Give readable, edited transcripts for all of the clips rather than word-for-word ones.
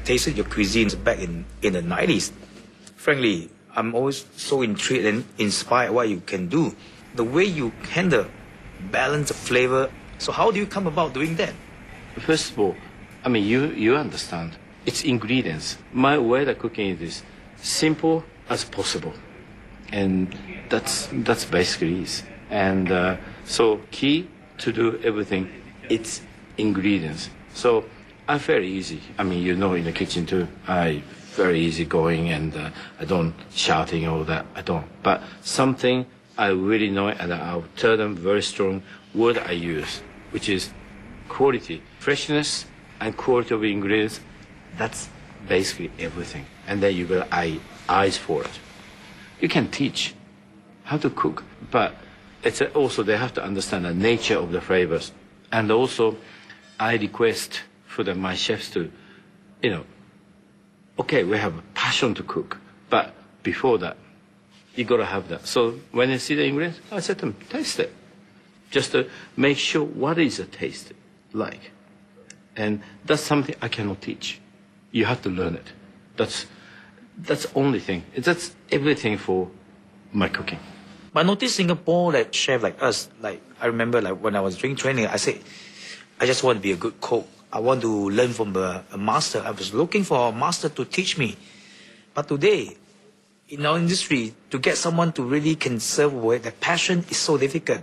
tasted your cuisines back in the 90s. Frankly, I'm always so intrigued and inspired what you can do. The way you handle balance of flavor. So how do you come about doing that? First of all, I mean, you understand. It's ingredients. My way of cooking is simple as possible. And that's basically it. And so key to do everything, it's ingredients. So I'm very easy. I mean, you know, in the kitchen too, I very easy going and I don't shouting all that. I don't. But something I really know, and I'll tell them very strong word I use, which is quality, freshness, and quality of ingredients. That's basically everything. And then you got eyes for it. You can teach how to cook, but it's also they have to understand the nature of the flavors. And also, I request for my chefs to, you know, okay, we have a passion to cook, but before that, you got to have that. So when they see the ingredients, I said to them, taste it. Just to make sure what is the taste like. And that's something I cannot teach. You have to learn it. That's the only thing. That's everything for my cooking. But I noticed Singapore, like chef like us, like I remember like when I was doing training, I said, I just want to be a good cook. I want to learn from a master. I was looking for a master to teach me. But today, in our industry, to get someone to really can serve well, the passion is so difficult.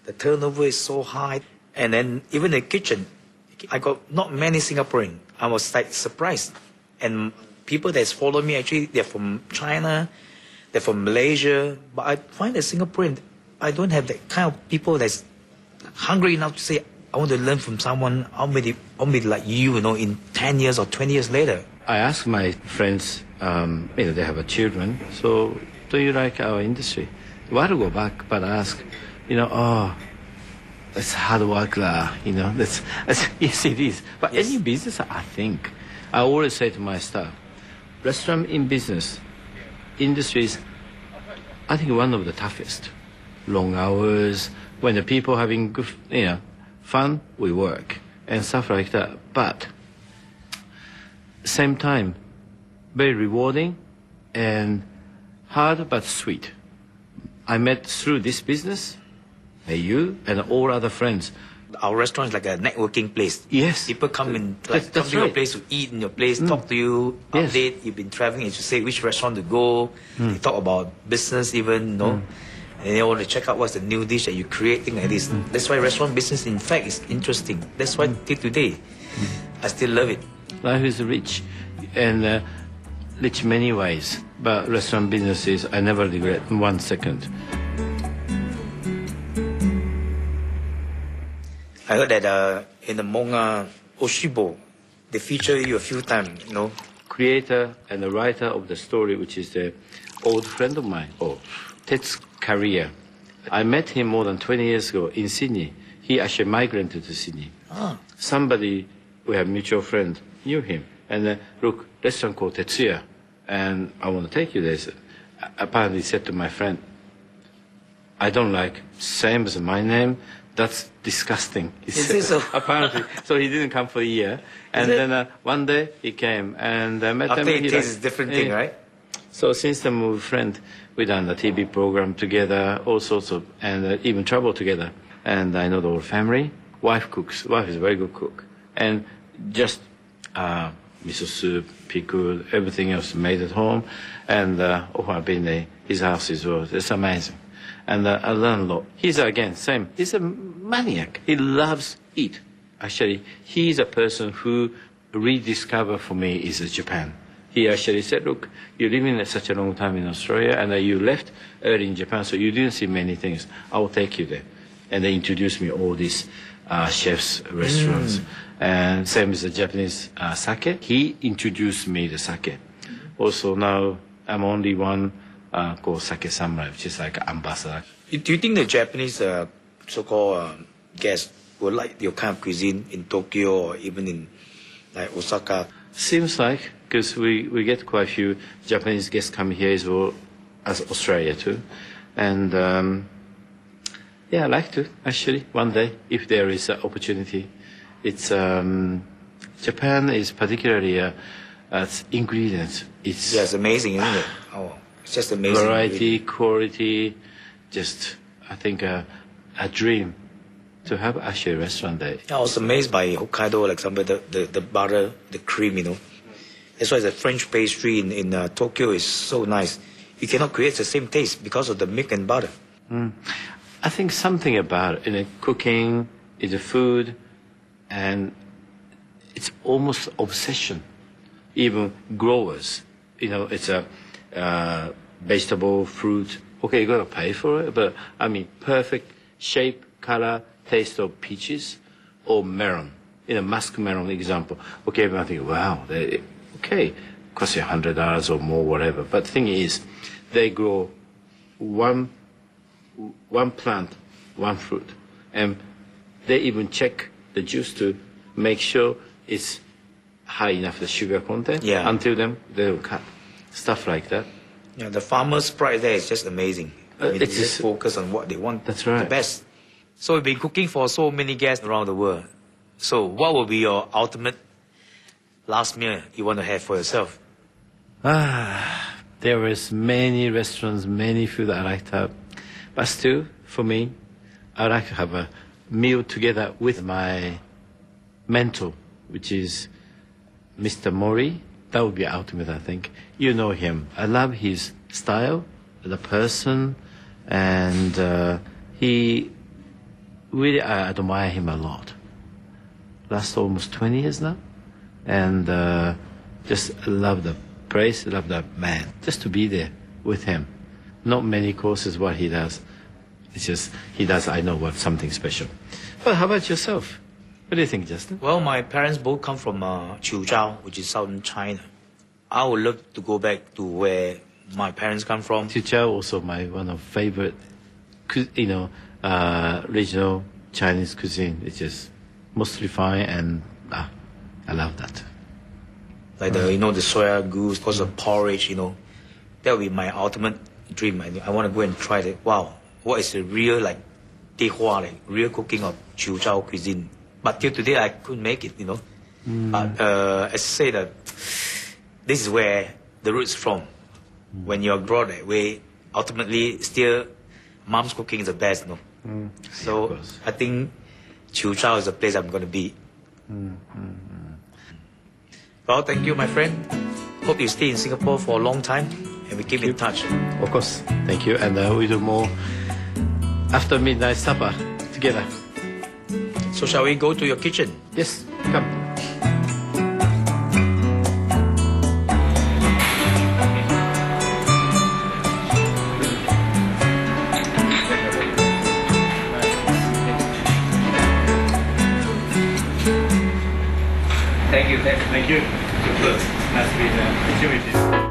The turnover is so high. And then even in the kitchen, I got not many Singaporeans. I was like surprised. And people that follow me, actually, they're from China, they're from Malaysia. But I find that Singaporean, I don't have that kind of people that's hungry enough to say, I want to learn from someone, I'll be like you know, in 10 years or 20 years later. I ask my friends, you know, they have children, so do you like our industry? A while to go back, but I ask, you know, oh, it's hard work, you know, that's yes, it is. But yes. Any business, I think, I always say to my staff, restaurant in business, industries, I think one of the toughest. Long hours, when the people having good, you know, fun, we work, and stuff like that. But same time, very rewarding and hard but sweet. I met through this business, you and all other friends. Our restaurant is like a networking place. Yes. People come in, like, come to your place to eat in your place, talk to you, update. Yes. You've been traveling and you say which restaurant to go. They talk about business even, you know. And they want to check out what's the new dish that you create, things like this. That's why restaurant business, in fact, is interesting. That's why till today, I still love it. Life is rich, and rich many ways. But restaurant businesses, I never regret 1 second. I heard that in the manga Oshibo, they feature you a few times, you know. Creator and the writer of the story, which is the old friend of mine, Tetsuya. I met him more than 20 years ago in Sydney. He actually migrated to Sydney. Somebody, we have a mutual friend, knew him. And look, restaurant called Tetsuya, and I want to take you there. Apparently said to my friend, I don't like same as my name. That's disgusting. Is it so? Apparently. So he didn't come for a year. And then one day he came and I met him. After it tastes a different thing, right? So since then we're friends. We done the TV program together, all sorts of, and even travel together. And I know the whole family. Wife cooks. Wife is a very good cook. And just miso soup, pickle, everything else made at home. And I've been there. His house is well. It's amazing. And I learned a lot. He's, again, same. He's a maniac. He loves eat. Actually, he's a person who rediscovered for me is Japan. He actually said, look, you're living such a long time in Australia, and you left early in Japan, so you didn't see many things. I will take you there. And they introduced me all these chefs' restaurants. And same as the Japanese sake. He introduced me the sake. Also now, I'm only one called Sake Samurai, which is like an ambassador. Do you think the Japanese so-called guests will like your kind of cuisine in Tokyo or even in like Osaka? Seems like, because we get quite a few Japanese guests come here as well as Australia too. And yeah, I like to, actually, one day, if there is an opportunity. It's, Japan is particularly ingredients. It's amazing, isn't it? Oh, it's just amazing. Variety, quality, just, I think, a dream to have actually a restaurant there. I was amazed by Hokkaido, like the butter, the cream, you know. That's why the French pastry in Tokyo is so nice. You cannot create the same taste because of the milk and butter. I think something about cooking, is the food, and it's almost obsession. Even growers, it's a vegetable, fruit. Okay, you gotta pay for it, but I mean, perfect shape, color, taste of peaches or melon. Musk melon example. Okay, everyone think, wow, okay, cost you $100 or more, whatever. But the thing is, they grow one plant, one fruit, and they even check the juice to make sure it's high enough the sugar content. Yeah. Until then, they will cut stuff like that. Yeah, the farmer's pride there is just amazing. They It's just focus on what they want. That's right. The best. So we've been cooking for so many guests around the world. So what will be your ultimate last meal you want to have for yourself? There is many restaurants, many food I like to have. But still, for me, I like to have a meal together with my mentor, which is Mr. Mori. That would be ultimate, I think. You know him. I love his style, the person, and he really, I admire him a lot. Last almost 20 years now. And just love the place, love the man. Just to be there with him. Not many courses what he does. It's just, he does, I know, what something special. But how about yourself? What do you think, Justin? Well, my parents both come from Quzhou, which is southern China. I would love to go back to where my parents come from. Quzhou also my one of favorite, regional Chinese cuisine. It's just most refined and I love that. Like the soya goose, because of porridge, that would be my ultimate dream. I want to go and try it. Wow, what is the real real cooking of Quzhou cuisine? But till today I couldn't make it, But as I say that this is where the roots from. When you're brought that way, ultimately still mom's cooking is the best, So yeah, I think Quzhou is the place I'm going to be. Well, thank you, my friend. Hope you stay in Singapore for a long time and we keep in touch. Of course. Thank you. And we do more after midnight supper together. So shall we go to your kitchen? Yes, come. Thank you. Thank you. Nice to meet you.